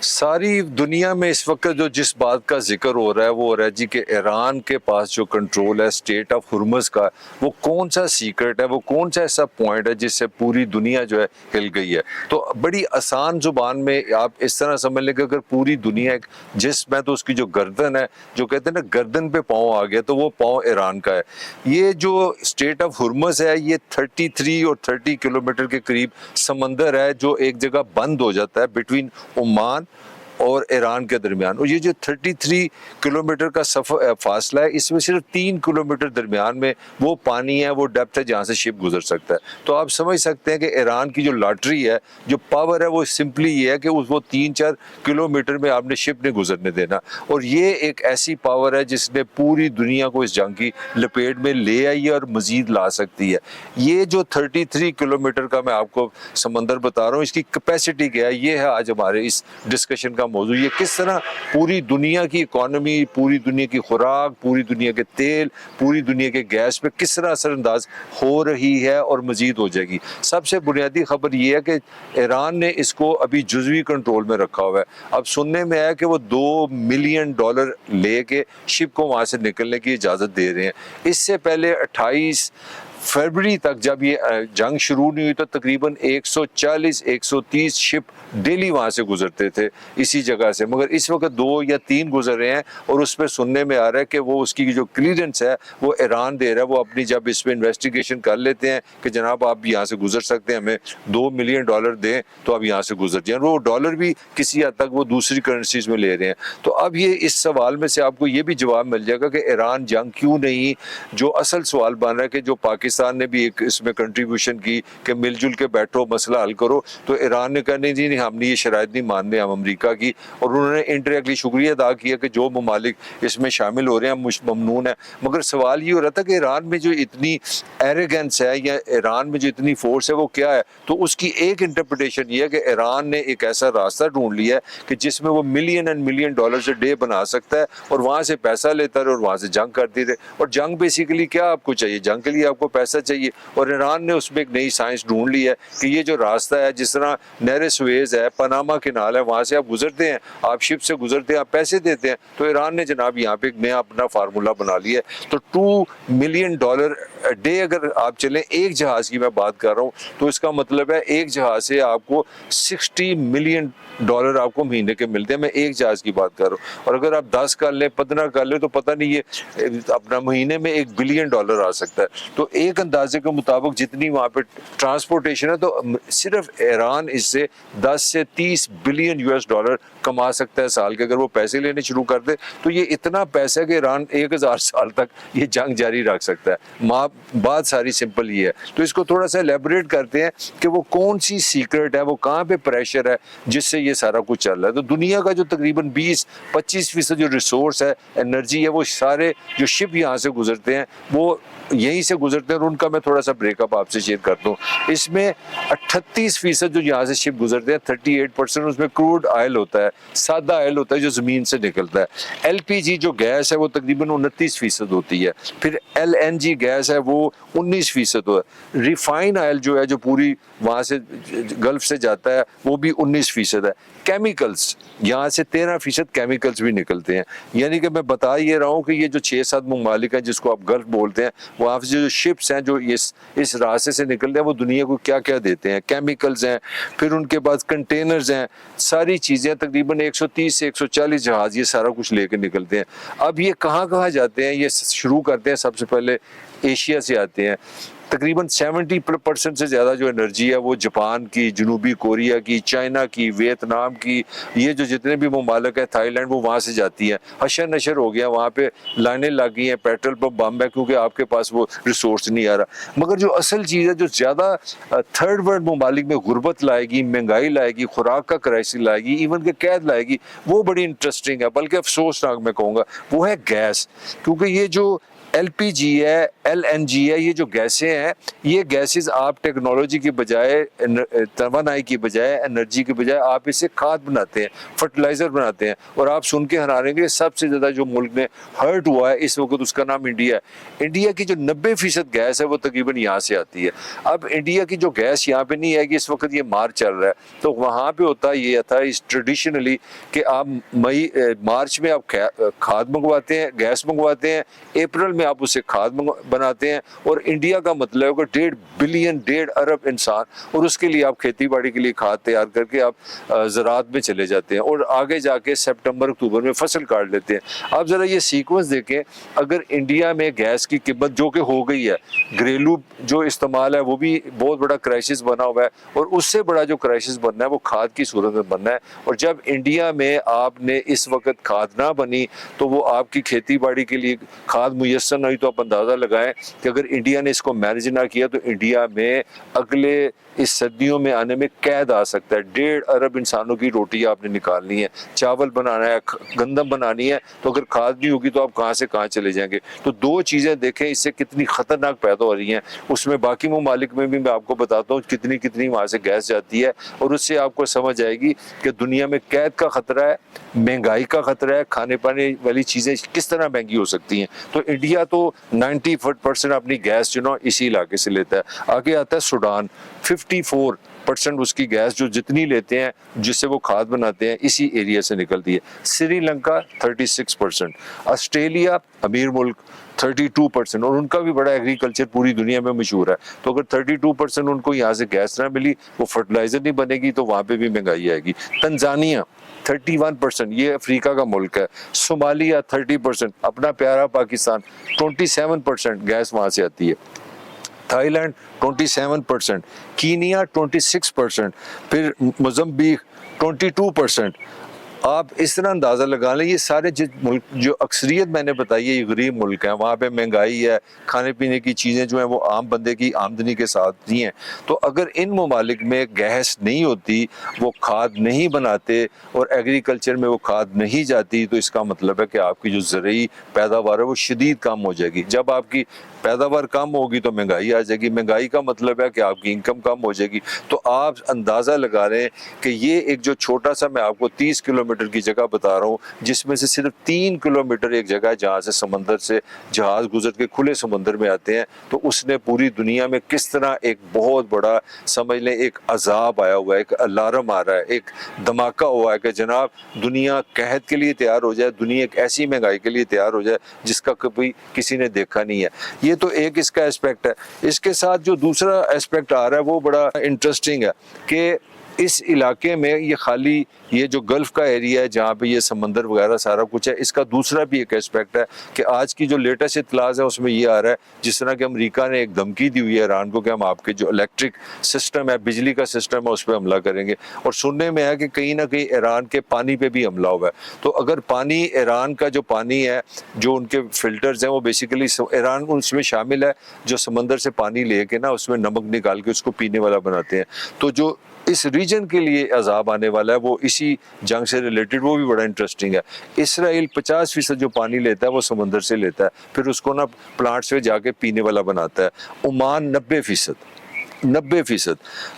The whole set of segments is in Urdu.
ساری دنیا میں اس وقت جو جس بات کا ذکر ہو رہا ہے وہ ہو رہا ہے جی کہ ایران کے پاس جو کنٹرول ہے اسٹیٹ آف ہرمز کا، وہ کون سا سیکرٹ ہے، وہ کون سا ایسا پوائنٹ ہے جس سے پوری دنیا جو ہے ہل گئی ہے۔ تو بڑی آسان زبان میں آپ اس طرح سمجھ لیں کہ اگر پوری دنیا ایک جسم ہے تو اس کی جو گردن ہے، جو کہتے ہیں نا گردن پہ پاؤں آ گیا، تو وہ پاؤں ایران کا ہے۔ یہ جو اسٹیٹ آف ہرمز ہے یہ 33 اور 30 کلومیٹر کے قریب سمندر ہے جو ایک جگہ بند ہو جاتا ہے بٹوین عمان اور ایران کے درمیان، اور یہ جو 33 کلومیٹر کا فاصلہ ہے، اس میں صرف 3 کلومیٹر درمیان میں وہ پانی ہے، وہ ڈیپتھ ہے جہاں سے شپ گزر سکتا ہے۔ تو آپ سمجھ سکتے ہیں کہ ایران کی جو لاٹری ہے، جو پاور ہے، وہ سمپلی یہ ہے کہ وہ 3-4 کلومیٹر میں آپ نے شپ نہیں گزرنے دینا، اور یہ ایک ایسی پاور ہے جس نے پوری دنیا کو اس جنگ کی لپیٹ میں لے آئی ہے اور مزید لا سکتی ہے۔ یہ جو 33 کلومیٹر کا میں آپ کو سمندر بتا رہا ہوں، اس کی کیپیسٹی کیا ہے، یہ ہے آج ہمارے اس ڈسکشن کا موضوع۔ یہ کس طرح پوری دنیا کی اکانومی، پوری دنیا کی خوراک، پوری دنیا کے تیل، پوری دنیا کے گیس پہ کس طرح اثر انداز ہو رہی ہے اور مزید ہو جائے گی۔ سب سے بنیادی خبر یہ ہے کہ ایران نے اس کو ابھی جزوی کنٹرول میں رکھا ہوا ہے۔ اب سننے میں آیا کہ وہ $2 ملین لے کے شپ کو وہاں سے نکلنے کی اجازت دے رہے ہیں۔ اس سے پہلے 28 فروری تک جب یہ جنگ شروع نہیں ہوئی تو تقریباً 140-130 شپ ڈیلی وہاں سے گزرتے تھے اسی جگہ سے، مگر اس وقت 2 یا 3 گزر رہے ہیں، اور اس پہ سننے میں آ رہا ہے کہ وہ اس کی جو کلیئرنس ہے وہ ایران دے رہا ہے۔ وہ اپنی جب اس پہ انویسٹیگیشن کر لیتے ہیں کہ جناب آپ یہاں سے گزر سکتے ہیں، ہمیں $2 ملین دیں تو اب یہاں سے گزر جائیں۔ وہ ڈالر بھی کسی حد تک وہ دوسری کرنسیز میں لے رہے ہیں۔ تو اب یہ اس سوال میں سے آپ کو یہ بھی جواب مل جائے گا کہ ایران جنگ کیوں نہیں۔ جو اصل سوال بن رہا ہے کہ جو پاکستان نے بھی ایک اس میں کنٹریبیوشن کی کہ مل جل کے بیٹھو مسئلہ حل کرو، تو ایران نے کہا نہیں جی نہیں، ہم نے یہ شرائط نہیں ماننے ہم امریکہ کی، اور انہوں نے انڈائریکٹلی شکریہ ادا کیا کہ جو ممالک اس میں شامل ہو رہے ہیں ممنون ہے۔ مگر سوال یہ ہو رہا تھا کہ ایران میں جو اتنی ایروگنس ہے یا ایران میں جو اتنی فورس ہے وہ کیا ہے؟ تو اس کی ایک انٹرپریٹیشن یہ ہے کہ ایران نے ایک ایسا راستہ ڈھونڈ لیا ہے کہ جس میں وہ million and million dollar day بنا سکتا ہے، اور وہاں سے پیسہ لیتا ہے اور وہاں سے جنگ کرتی رہے۔ اور جنگ بیسیکلی کیا آپ کو چاہیے؟ جنگ کے لیے آپ کو پیسہ چاہیے، اور ایران نے اس میں ایک نئی سائنس ڈھونڈ لی ہے کہ یہ جو راستہ ہے، جس طرح نہر سویز ہے، پاناما کینال ہے، وہاں سے آپ گزرتے ہیں، آپ شپ سے گزرتے ہیں، آپ پیسے دیتے ہیں، تو ایران نے جناب یہاں پہ ایک نیا اپنا فارمولا بنا لیا ہے۔ تو $2 ملین ڈے اگر آپ چلیں، ایک جہاز کی میں بات کر رہا ہوں، تو اس کا مطلب ہے ایک جہاز سے آپ کو $60 ملین آپ کو مہینے کے ملتے ہیں۔ میں ایک جہاز کی بات کر رہا ہوں، اور اگر آپ 10 کر لیں، 15 کر لیں، تو پتہ نہیں یہ اپنا مہینے میں $1 بلین آ سکتا ہے۔ تو ایک اندازے کے مطابق جتنی وہاں پہ ٹرانسپورٹیشن ہے، تو صرف ایران اس سے 10 سے 30 بلین $US کما سکتا ہے سال کے۔ اگر وہ پیسے لینے شروع کر دے تو یہ اتنا پیسہ کہ ایران 1000 سال تک یہ جنگ جاری رکھ سکتا ہے۔ بات ساری سمپل یہ ہے۔ تو اس کو تھوڑا سا ایلیبریٹ کرتے ہیں کہ وہ کون سی سیکرٹ ہے، وہ کہاں پہ پریشر ہے جس سے یہ سارا کچھ چل رہا ہے۔ تو دنیا کا جو تقریباً 20-25% جو ریسورس ہے، انرجی ہے، وہ سارے جو شپ یہاں سے گزرتے ہیں وہ یہیں سے گزرتے ہیں، اور ان کا میں تھوڑا سا بریک اپ آپ سے شیئر کرتا ہوں۔ اس میں 38% جو یہاں سے شپ گزرتے ہیں، 38% اس میں کروڈ آئل ہوتا ہے، سادہ آئل ہوتا ہے جو زمین سے نکلتا ہے۔ LPG جو گیس ہے وہ تقریباً 29% ہوتی ہے، پھر LNG گیس ہے وہ 19% ہے، ریفائن آئل جو ہے جو پوری وہاں سے گلف سے جاتا ہے وہ بھی 19% ہے۔ کیمیکلز یہاں سے 13% کیمیکلز بھی نکلتے ہیں۔ یعنی کہ میں بتا یہ رہا ہوں کہ یہ جو 6-7 ممالک ہیں جس کو آپ گلف بولتے ہیں، وہاں سے جو شپس ہیں جو اس راستے سے نکلتے ہیں، وہ دنیا کو کیا کیا دیتے ہیں؟ کیمیکلز ہیں، پھر ان کے بعد کنٹینرز ہیں، ساری چیزیں، تقریباً 130 سے 140 جہاز یہ سارا کچھ لے کے نکلتے ہیں۔ اب یہ کہاں جاتے ہیں؟ یہ شروع کرتے ہیں سب سے پہلے ایشیا سے آتے ہیں۔ تقریباً 70% سے زیادہ جو انرجی ہے وہ جاپان کی، جنوبی کوریا کی، چائنا کی، ویتنام کی، یہ جو جتنے بھی ممالک ہیں، تھائی لینڈ، وہ وہاں سے جاتی ہیں۔ حشر نشر ہو گیا، وہاں پہ لائنیں لگ گئی ہیں، پیٹرول پمپ بم ہے، کیونکہ آپ کے پاس وہ ریسورس نہیں آ رہا۔ مگر جو اصل چیز ہے جو زیادہ تھرڈ ورلڈ ممالک میں غربت لائے گی، مہنگائی لائے گی، خوراک کا کرائسس لائے گی، ایون کہ قید لائے گی، وہ بڑی انٹرسٹنگ ہے، بلکہ افسوسناک میں کہوں گا، وہ ہے گیس۔ کیونکہ یہ جو LPG ہے, LNG ہے, یہ جو گیسیں ہیں یہ گیسز آپ ٹیکنالوجی کی بجائے توانائی کی بجائے انرجی کی بجائے آپ اسے کھاد بناتے ہیں, فرٹیلائزر بناتے ہیں. اور آپ سن کے حیران رہیں گے سب سے زیادہ جو ملک میں ہرٹ ہوا ہے اس وقت اس کا نام انڈیا ہے. انڈیا کی جو 90% گیس ہے وہ تقریباً یہاں سے آتی ہے. اب انڈیا کی جو گیس یہاں پہ نہیں ہے کہ اس وقت یہ مارچ چل رہا ہے تو وہاں پہ ہوتا یہ تھا اس ٹریڈیشنلی کہ آپ مارچ میں آپ کھاد منگواتے ہیں, گیس منگواتے ہیں, اپریل میں آپ اسے کھاد بناتے ہیں. اور انڈیا کا مطلب ہے کہ 1.5 بلین 1.5 ارب انسان, اور اس کے لیے آپ کھیتی باڑی کے لیے کھاد تیار کر کے آپ زراعت میں چلے جاتے ہیں اور آگے جا کے سپٹمبر اکتوبر میں فصل کاٹ لیتے ہیں. آپ ذرا یہ سیکوینس دیکھیں, اگر انڈیا میں گیس کی قیمت جو کہ ہو گئی ہے, گھریلو جو استعمال ہے وہ بھی بہت بڑا کرائسس بنا ہوا ہے, اور اس سے بڑا جو کرائسس بننا ہے وہ کھاد کی صورت میں بننا ہے. اور جب انڈیا میں آپ نے اس وقت کھاد نہ بنی تو وہ آپ کی کھیتی باڑی کے لیے کھاد میسر نہیں, تو آپ اندازہ لگائیں کہ اگر انڈیا نے اس کو مینج نہ کیا تو انڈیا میں اگلے اس صدیوں میں آنے میں قید آ سکتا ہے. 1.5 ارب انسانوں کی روٹی آپ نے نکالنی ہے, چاول بنانا ہے, گندم بنانی ہے, تو اگر کھاد نہیں ہوگی تو آپ کہاں سے کہاں چلے جائیں گے. تو دو چیزیں دیکھیں اس سے کتنی خطرناک پیدا ہو رہی ہیں. اس میں باقی ممالک میں بھی میں آپ کو بتاتا ہوں کتنی وہاں سے گیس جاتی ہے, اور اس سے آپ کو سمجھ آئے گی کہ دنیا میں قید کا خطرہ ہے, مہنگائی کا خطرہ ہے, کھانے پانے والی چیزیں کس طرح مہنگی ہو سکتی ہیں. تو انڈیا تو 90% اپنی گیس جو نا اسی علاقے سے لیتا ہے. آگے آتا ہے سوڈان, 54% اس کی گیس جو جتنی لیتے ہیں جس سے وہ کھاد بناتے ہیں اسی ایریا سے نکلتی ہے. سری لنکا 36%, آسٹریلیا امیر ملک 32%, اور ان کا بھی بڑا ایگریکلچر پوری دنیا میں مشہور ہے. تو اگر 32% ان کو یہاں سے گیس نہ ملی, وہ فرٹیلائزر نہیں بنے گی, تو وہاں پہ بھی مہنگائی آئے گی. تنزانیہ 31%, یہ افریقہ کا ملک ہے. صومالیہ 30%, اپنا پیارا پاکستان 27% گیس وہاں سے آتی ہے. تھائی لینڈ 27%, کینیا 26%, پھر موزمبیق 22%. آپ اس طرح اندازہ لگا لیں یہ سارے ملک جو اکثریت میں نے بتائی ہے یہ غریب ملک ہیں, وہاں پہ مہنگائی ہے, کھانے پینے کی چیزیں جو ہیں وہ عام بندے کی آمدنی کے ساتھ نہیں ہیں. تو اگر ان ممالک میں گیس نہیں ہوتی, وہ کھاد نہیں بناتے اور ایگریکلچر میں وہ کھاد نہیں جاتی, تو اس کا مطلب ہے کہ آپ کی جو زرعی پیداوار ہے وہ شدید کم ہو جائے گی. جب آپ کی پیداوار کم ہوگی تو مہنگائی آ جائے گی, مہنگائی کا مطلب ہے کہ آپ کی انکم کم ہو جائے گی. تو آپ اندازہ لگا رہے ہیں کہ یہ ایک جو چھوٹا سا میں آپ کو 30 کلومیٹر کی جگہ بتا رہا ہوں, جس میں سے صرف 3 کلومیٹر ایک جگہ ہے جہاں سے سمندر سے جہاز گزر کے کھلے سمندر میں آتے ہیں, تو اس نے پوری دنیا میں کس طرح ایک بہت بڑا سمجھ لیں ایک عذاب آیا ہوا ہے, ایک الارم آ رہا ہے, ایک دھماکہ ہوا ہے کہ جناب دنیا قحط کے لیے تیار ہو جائے, دنیا ایک ایسی مہنگائی کے لیے تیار ہو جائے جس کا کبھی کسی نے دیکھا نہیں ہے. یہ تو ایک اس کا ایسپیکٹ ہے. اس کے ساتھ جو دوسرا ایسپیکٹ آ رہا ہے وہ بڑا انٹرسٹنگ ہے کہ اس علاقے میں یہ خالی یہ جو گلف کا ایریا ہے جہاں پہ یہ سمندر وغیرہ سارا کچھ ہے, اس کا دوسرا بھی ایک ایسپیکٹ ہے کہ آج کی جو لیٹسٹ اطلاعات ہے اس میں یہ آ رہا ہے جس طرح کہ امریکہ نے ایک دھمکی دی ہوئی ہے ایران کو کہ ہم آپ کے جو الیکٹرک سسٹم ہے, بجلی کا سسٹم ہے, اس پہ حملہ کریں گے. اور سننے میں ہے کہ کہیں نہ کہیں ایران کے پانی پہ بھی حملہ ہوا ہے. تو اگر پانی ایران کا جو پانی ہے جو ان کے فلٹرز ہیں وہ بیسیکلی ایران اس میں شامل ہے, جو سمندر سے پانی لے کے نا اس میں نمک نکال کے اس کو پینے والا بناتے ہیں. تو جو اس ریجن کے لیے عذاب آنے والا ہے وہ اسی جنگ سے ریلیٹڈ, وہ بھی بڑا انٹرسٹنگ ہے. اسرائیل 50% جو پانی لیتا ہے وہ سمندر سے لیتا ہے, پھر اس کو نا پلانٹس پہ جا کے پینے والا بناتا ہے. عمان 90%,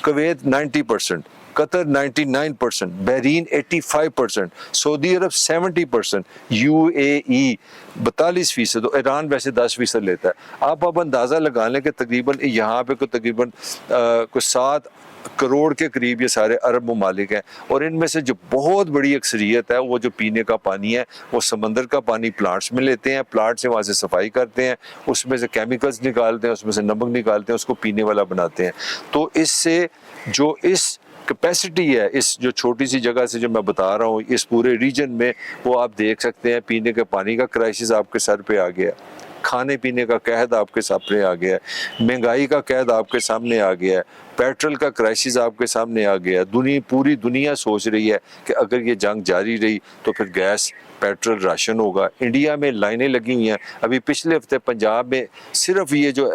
کویت 90%, قطر 99%, بحرین 85%, سعودی عرب 70%, UAE 42%, اور ایران ویسے 10% لیتا ہے. آپ اب اندازہ لگا لیں کہ تقریباً یہاں پہ تقریباً 7 کروڑ کے قریب یہ سارے عرب ممالک ہیں, اور ان میں سے جو بہت بڑی اکثریت ہے وہ جو پینے کا پانی ہے وہ سمندر کا پانی پلانٹس میں لیتے ہیں, پلانٹ سے وہاں سے صفائی کرتے ہیں, اس میں سے کیمیکلز نکالتے ہیں, اس میں سے نمک نکالتے ہیں, اس کو پینے والا بناتے ہیں. تو اس سے جو اس کیپیسٹی ہے اس جو چھوٹی سی جگہ سے جو میں بتا رہا ہوں اس پورے ریجن میں, وہ آپ دیکھ سکتے ہیں پینے کے پانی کا کرائسس آپ کے سر پہ آ گیا, کھانے پینے کا قحط آپ کے سامنے آ گیا ہے, مہنگائی کا قحط آپ کے سامنے آ گیا ہے, پیٹرول کا کرائسس آپ کے سامنے آ گیا. پوری دنیا سوچ رہی ہے کہ اگر یہ جنگ جاری رہی تو پھر گیس پیٹرول راشن ہوگا. انڈیا میں لائنیں لگی ہوئی ہیں. ابھی پچھلے ہفتے پنجاب میں صرف یہ جو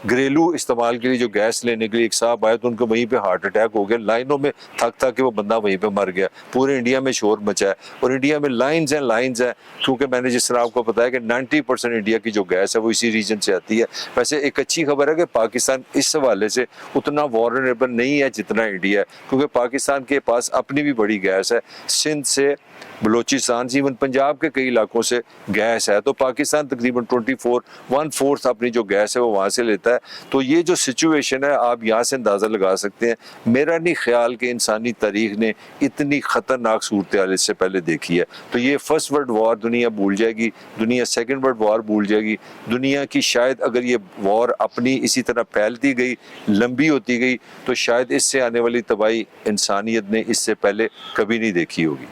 گھریلو استعمال کے لیے جو گیس لینے کے لیے ایک صاحب آئے تو ان کو وہیں پہ ہارٹ اٹیک ہو گیا. لائنوں میں تھک کے وہ بندہ وہیں پہ مر گیا. پورے انڈیا میں شور مچا ہے اور انڈیا میں لائنز ہیں کیونکہ میں نے جس طرح آپ کو بتایا کہ 90% انڈیا کی جو گیس ہے وہ اسی ریجن سے آتی ہے. ویسے ایک اچھی خبر ہے کہ پاکستان اس حوالے سے اتنا وارنریبل نہیں ہے جتنا انڈیا ہے, کیونکہ پاکستان کے پاس اپنی بھی بڑی گیس ہے. سندھ سے, بلوچستان سے, ایون پنجاب کے کئی علاقوں سے گیس ہے. تو پاکستان تقریباً 1/4 اپنی جو گیس ہے وہ وہاں سے لیتا ہے. تو یہ جو سچویشن ہے آپ یہاں سے اندازہ لگا سکتے ہیں. میرا نہیں خیال کہ انسانی تاریخ نے اتنی خطرناک صورتحال اس سے پہلے دیکھی ہے. تو یہ فرسٹ ورلڈ وار دنیا بھول جائے گی, دنیا سیکنڈ ورلڈ وار بھول جائے گی. دنیا کی شاید اگر یہ وار اپنی اسی طرح پھیلتی گئی, لمبی ہوتی گئی, تو شاید اس سے آنے والی تباہی انسانیت نے اس سے پہلے کبھی نہیں دیکھی ہوگی.